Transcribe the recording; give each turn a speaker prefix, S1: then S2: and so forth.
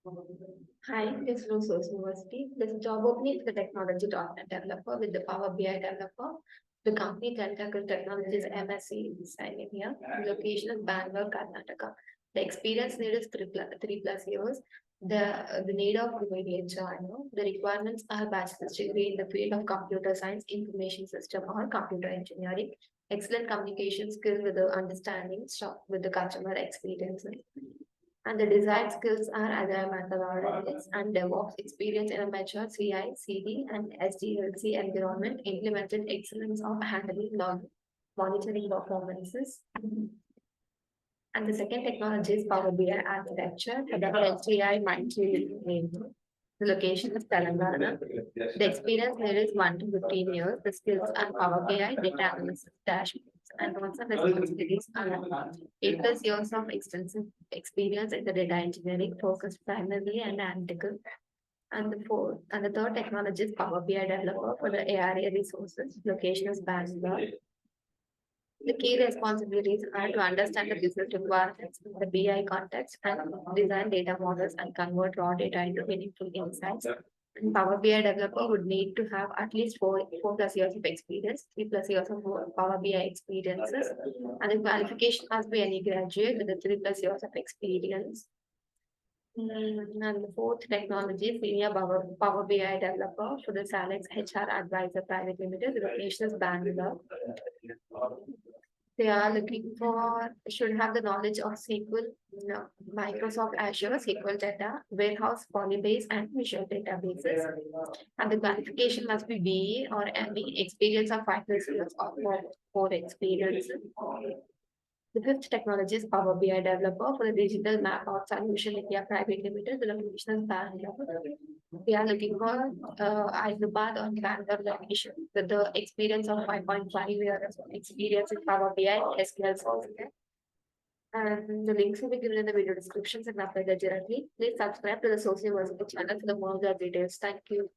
S1: Hi, this is Sose University. There's a job opening for the technology.net developer with the Power BI developer. The company Tentacle Technologies MSc is signing here. The location is Bangalore, Karnataka. The experience need is three plus years. The need of immediate join. The requirements are bachelor's degree in the field of computer science, information system, or computer engineering. Excellent communication skills with the understanding, with the customer experience. And the desired skills are agile methodologies and DevOps experience in a mature CI, CD, and SDLC environment, implemented excellence of handling log monitoring performances. And the second technology is Power BI architecture for the LTIMindtree. The location is Telangana. The experience there is 1 to 15 years. The skills are Power BI, data analysis, dashboards, and also responsibilities are 8 plus years of extensive experience in the data engineering, focused primarily on analytical. And the third technology is Power BI developer for the ARA Resources. Location is Bangalore. The key responsibilities are to understand the business requirements in the BI context and design data models and convert raw data into meaningful insights. And Power BI developer would need to have at least four plus years of experience, 3 plus years of Power BI experiences, and the qualification must be any graduate with 3 plus years of experience. And the fourth technology is senior Power BI developer for the SALEXI HR Advisor Private Limited. The location is Bangalore. They are looking for, should have the knowledge of SQL, Microsoft Azure, SQL data, warehouse, Polybase, and Visual databases. And the qualification must be BE or ME, experience of 5 plus years or more experience. The fifth technology is Power BI developer for the digital Mapout solution India Private Limited. The location is Bangalore. We are looking for Hyderabad or Bangalore location with the experience of 5.5 years of experience in Power BI SQL software. And the links will be given in the video descriptions and apply that directly. Please subscribe to the Sose University channel for the more details. Thank you.